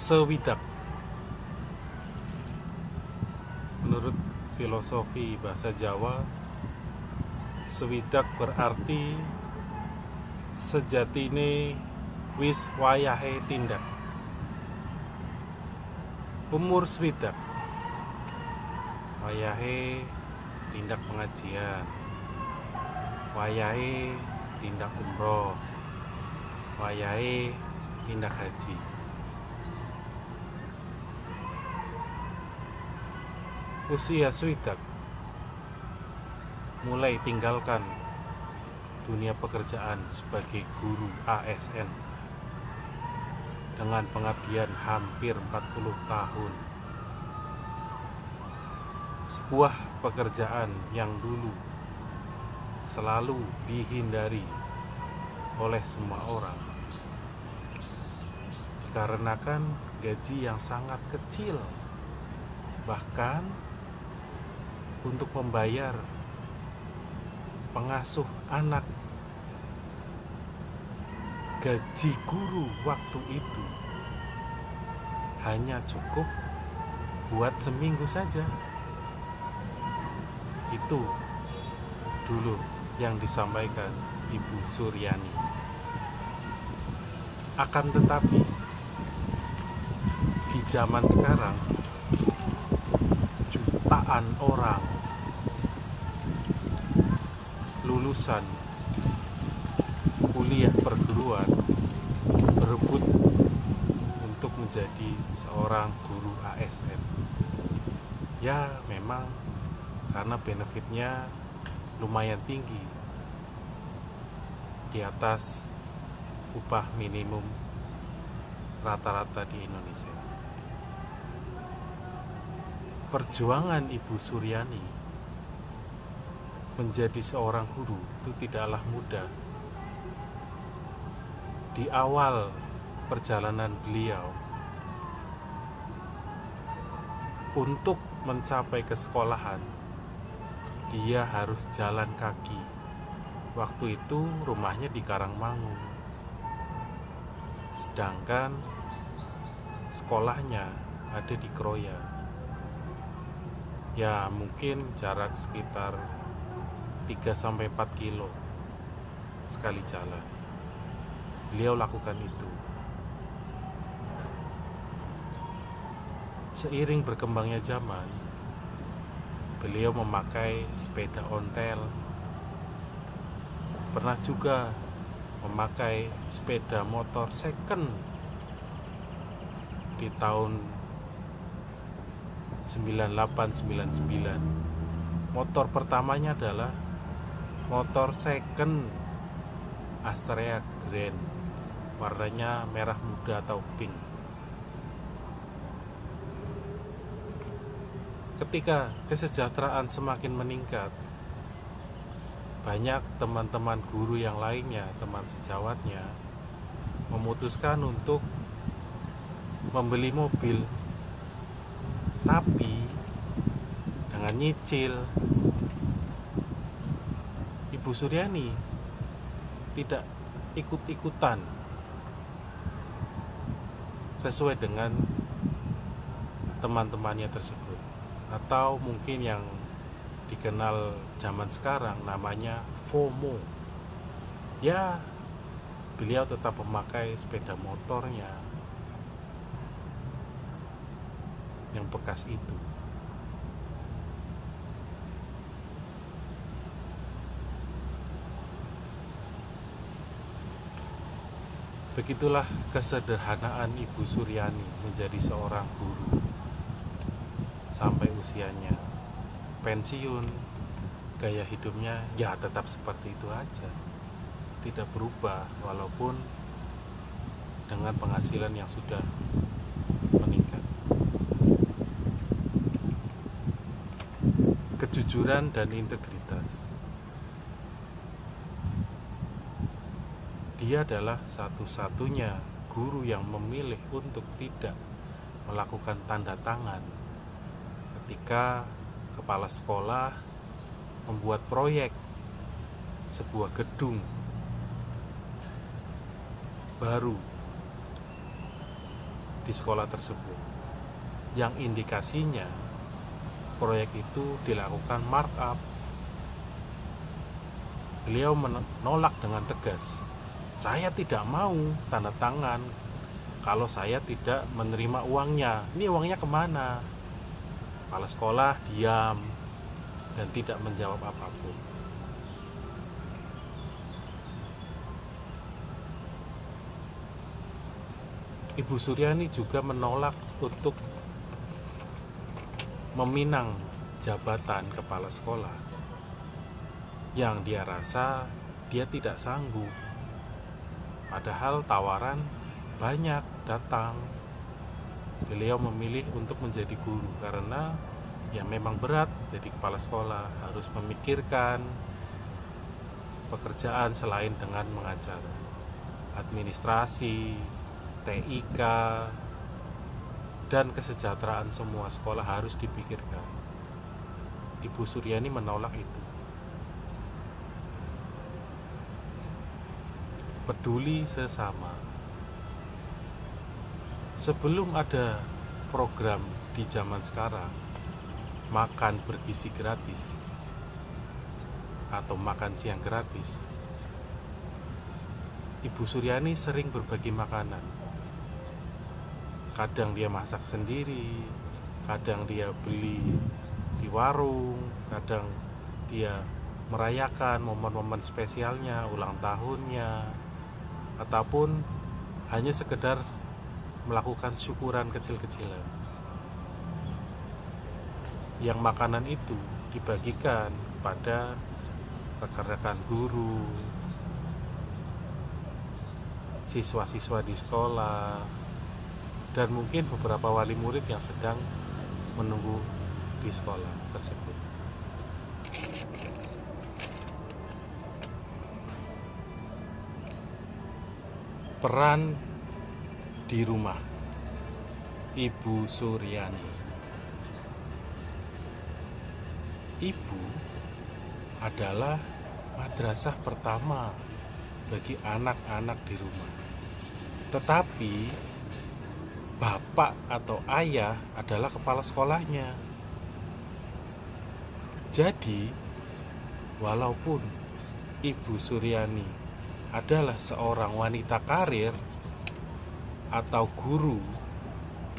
Sewidak. Menurut filosofi bahasa Jawa, sewidak berarti sejatine wis wayahe tindak. Umur swidak, wayahe tindak pengajian, wayahe tindak umroh, wayahe tindak haji. Usia swidak, mulai tinggalkan dunia pekerjaan sebagai guru ASN dengan pengabdian hampir 40 tahun. Sebuah pekerjaan yang dulu selalu dihindari oleh semua orang dikarenakan gaji yang sangat kecil, bahkan untuk membayar pengasuh anak. Gaji guru waktu itu hanya cukup buat seminggu saja. Itu dulu yang disampaikan Ibu Suryani. Akan tetapi di zaman sekarang jutaan orang lulusan kuliah perguruan berebut untuk menjadi seorang guru ASN. Ya memang karena benefitnya lumayan tinggi, di atas upah minimum rata-rata di Indonesia. Perjuangan Ibu Suryani menjadi seorang guru itu tidaklah mudah. Di awal perjalanan beliau untuk mencapai ke sekolahan, dia harus jalan kaki. Waktu itu rumahnya di Karangmangu, sedangkan sekolahnya ada di Kroya. Ya mungkin jarak sekitar 3-4 kilo sekali jalan. Beliau lakukan itu. Seiring berkembangnya zaman, beliau memakai sepeda ontel, pernah juga memakai sepeda motor second di tahun 98-99. Motor pertamanya adalah motor second Astrea Grand, warnanya merah muda atau pink. Ketika kesejahteraan semakin meningkat, banyak teman-teman guru yang lainnya, teman sejawatnya, memutuskan untuk membeli mobil, tapi dengan nyicil. Ibu Suryani tidak ikut-ikutan sesuai dengan teman-temannya tersebut, atau mungkin yang dikenal zaman sekarang namanya FOMO. Ya, beliau tetap memakai sepeda motornya yang bekas itu. Begitulah kesederhanaan Ibu Suryani menjadi seorang guru sampai usianya pensiun. Gaya hidupnya ya tetap seperti itu aja, tidak berubah walaupun dengan penghasilan yang sudah meningkat. Kejujuran dan integritas. Dia adalah satu-satunya guru yang memilih untuk tidak melakukan tanda tangan ketika kepala sekolah membuat proyek sebuah gedung baru di sekolah tersebut, yang indikasinya proyek itu dilakukan markup. Beliau menolak dengan tegas, saya tidak mau tanda tangan kalau saya tidak menerima uangnya. Ini uangnya kemana? Kepala sekolah diam dan tidak menjawab apapun. Ibu Suryani juga menolak untuk meminang jabatan kepala sekolah yang dia rasa dia tidak sanggup. Padahal tawaran banyak datang. Beliau memilih untuk menjadi guru karena ya memang berat jadi kepala sekolah, harus memikirkan pekerjaan selain dengan mengajar. Administrasi, TIK, dan kesejahteraan semua sekolah harus dipikirkan. Ibu Suryani menolak itu. Peduli sesama. Sebelum ada program di zaman sekarang, makan bergizi gratis atau makan siang gratis, Ibu Suryani sering berbagi makanan. Kadang dia masak sendiri, kadang dia beli di warung, kadang dia merayakan momen-momen spesialnya, ulang tahunnya, ataupun hanya sekedar melakukan syukuran kecil-kecilan. Yang makanan itu dibagikan kepada rekan-rekan guru, siswa-siswa di sekolah, dan mungkin beberapa wali murid yang sedang menunggu di sekolah tersebut. Peran di rumah Ibu Suryani. Ibu adalah madrasah pertama bagi anak-anak di rumah. Tetapi bapak atau ayah adalah kepala sekolahnya. Jadi, walaupun Ibu Suryani adalah seorang wanita karir atau guru,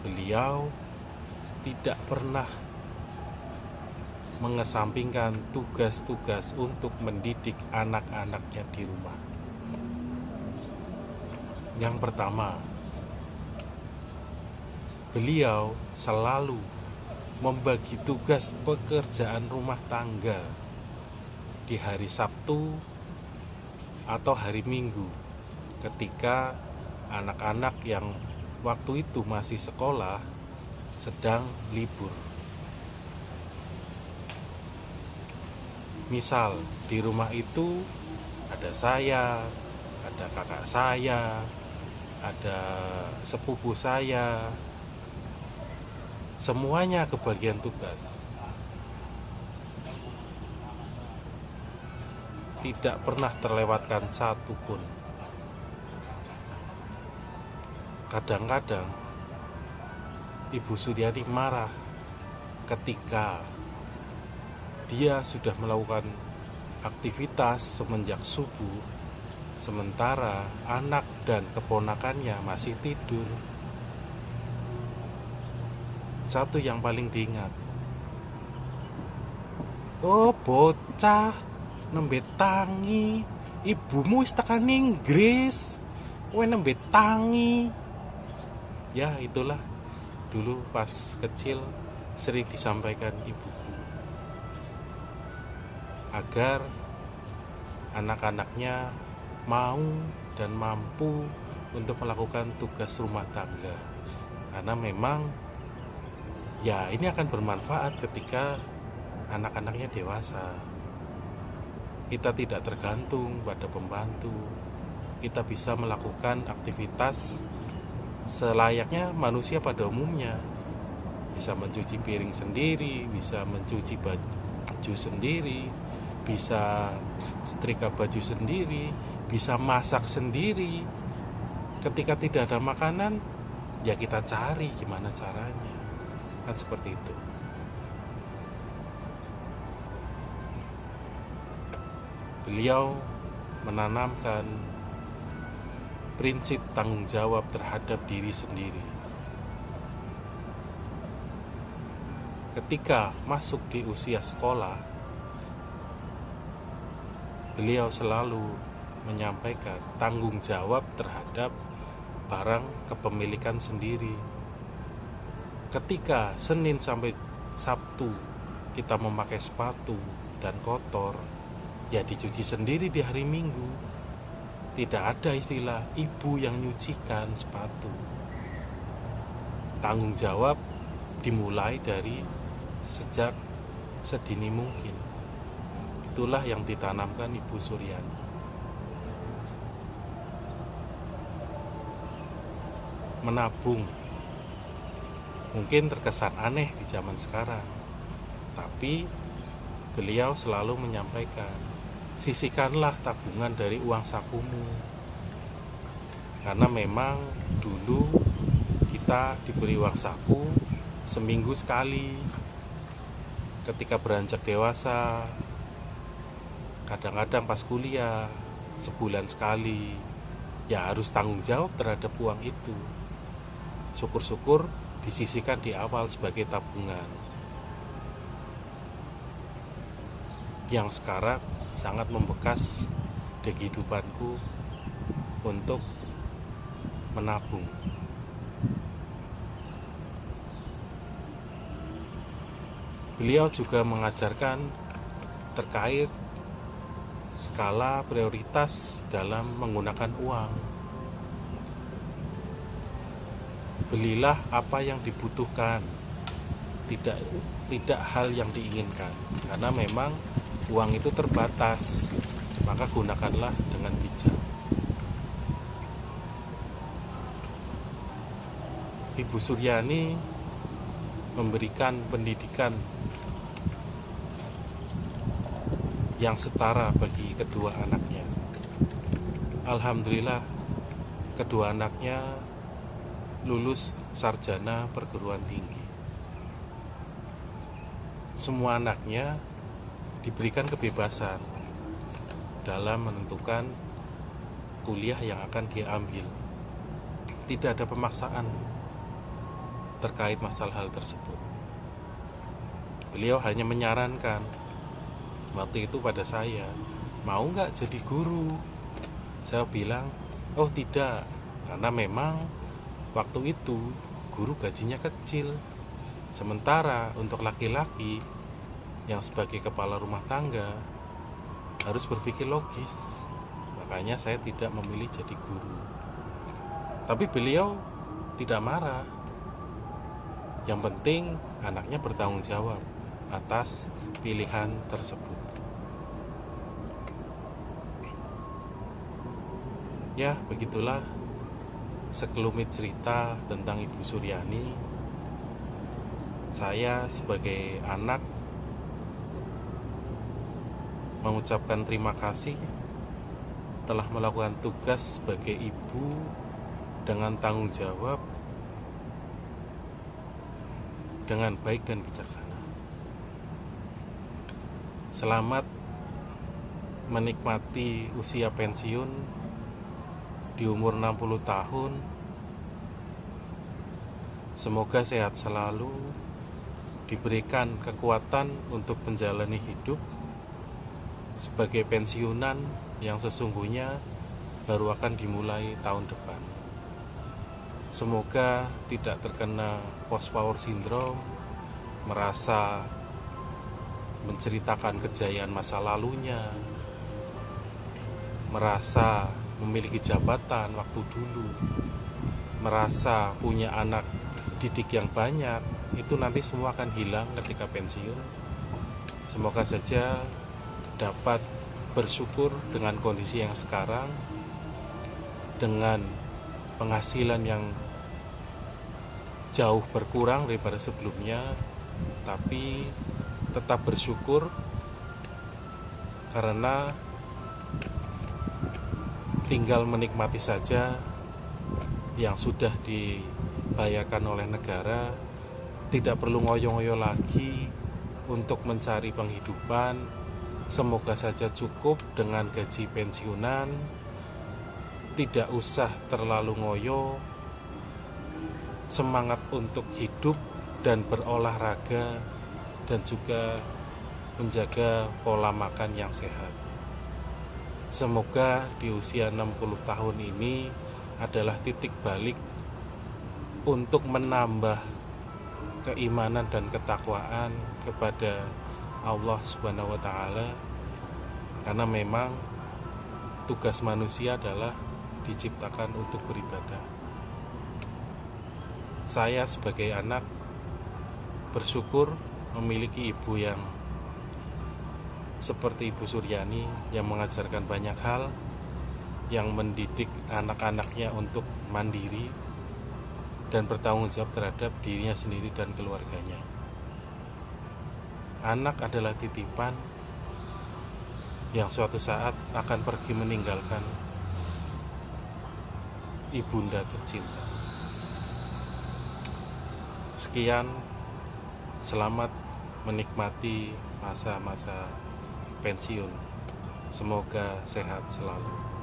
beliau tidak pernah mengesampingkan tugas-tugas untuk mendidik anak-anaknya di rumah. Yang pertama, beliau selalu membagi tugas pekerjaan rumah tangga di hari Sabtu atau hari Minggu, ketika anak-anak yang waktu itu masih sekolah sedang libur. Misal di rumah itu ada saya, ada kakak saya, ada sepupu saya, semuanya kebagian tugas. Tidak pernah terlewatkan satu pun. Kadang-kadang Ibu Suryani marah ketika dia sudah melakukan aktivitas semenjak subuh, sementara anak dan keponakannya masih tidur. Satu yang paling diingat, oh bocah, nembe tangi, ibumu wis tekan Inggris, kowe nembe tangi. Ya itulah dulu pas kecil sering disampaikan ibuku agar anak-anaknya mau dan mampu untuk melakukan tugas rumah tangga, karena memang ya ini akan bermanfaat ketika anak-anaknya dewasa. Kita tidak tergantung pada pembantu. Kita bisa melakukan aktivitas selayaknya manusia pada umumnya. Bisa mencuci piring sendiri, bisa mencuci baju sendiri, bisa setrika baju sendiri, bisa masak sendiri. Ketika tidak ada makanan, ya kita cari gimana caranya, kan seperti itu. Beliau menanamkan prinsip tanggung jawab terhadap diri sendiri. Ketika masuk di usia sekolah, beliau selalu menyampaikan tanggung jawab terhadap barang kepemilikan sendiri. Ketika Senin sampai Sabtu kita memakai sepatu dan kotor, ya dicuci sendiri di hari Minggu. Tidak ada istilah ibu yang nyucikan sepatu. Tanggung jawab dimulai dari sejak sedini mungkin. Itulah yang ditanamkan Ibu Suryani. Menabung mungkin terkesan aneh di zaman sekarang, tapi beliau selalu menyampaikan, sisihkanlah tabungan dari uang sakumu. Karena memang dulu kita diberi uang saku seminggu sekali. Ketika beranjak dewasa, kadang-kadang pas kuliah, sebulan sekali, ya harus tanggung jawab terhadap uang itu. Syukur-syukur disisihkan di awal sebagai tabungan. Yang sekarang sangat membekas di kehidupanku untuk menabung. Beliau juga mengajarkan terkait skala prioritas dalam menggunakan uang. Belilah apa yang dibutuhkan, tidak hal yang diinginkan. Karena memang uang itu terbatas, maka gunakanlah dengan bijak. Ibu Suryani memberikan pendidikan yang setara bagi kedua anaknya. Alhamdulillah, kedua anaknya lulus sarjana perguruan tinggi. Semua anaknya diberikan kebebasan dalam menentukan kuliah yang akan diambil. Tidak ada pemaksaan terkait masalah hal tersebut. Beliau hanya menyarankan waktu itu pada saya, mau nggak jadi guru? Saya bilang, oh tidak, karena memang waktu itu guru gajinya kecil. Sementara untuk laki-laki yang sebagai kepala rumah tangga harus berpikir logis. Makanya saya tidak memilih jadi guru. Tapi beliau tidak marah. Yang penting anaknya bertanggung jawab atas pilihan tersebut. Ya, begitulah sekelumit cerita tentang Ibu Suryani. Saya sebagai anak mengucapkan terima kasih telah melakukan tugas sebagai ibu dengan tanggung jawab, dengan baik dan bijaksana. Selamat menikmati usia pensiun di umur 60 tahun. Semoga sehat selalu, diberikan kekuatan untuk menjalani hidup sebagai pensiunan yang sesungguhnya baru akan dimulai tahun depan. Semoga tidak terkena post power syndrome, merasa menceritakan kejayaan masa lalunya, merasa memiliki jabatan waktu dulu, merasa punya anak didik yang banyak. Itu nanti semua akan hilang ketika pensiun. Semoga saja dapat bersyukur dengan kondisi yang sekarang, dengan penghasilan yang jauh berkurang daripada sebelumnya, tapi tetap bersyukur karena tinggal menikmati saja yang sudah dibayarkan oleh negara, tidak perlu ngoyo-ngoyo lagi untuk mencari penghidupan. Semoga saja cukup dengan gaji pensiunan, tidak usah terlalu ngoyo, semangat untuk hidup dan berolahraga, dan juga menjaga pola makan yang sehat. Semoga di usia 60 tahun ini adalah titik balik untuk menambah keimanan dan ketakwaan kepada Allah Subhanahu wa Ta'ala, karena memang tugas manusia adalah diciptakan untuk beribadah. Saya sebagai anak bersyukur memiliki ibu yang seperti Ibu Suryani, yang mengajarkan banyak hal, yang mendidik anak-anaknya untuk mandiri dan bertanggung jawab terhadap dirinya sendiri dan keluarganya. Anak adalah titipan yang suatu saat akan pergi meninggalkan ibunda tercinta. Sekian, selamat menikmati masa-masa pensiun. Semoga sehat selalu.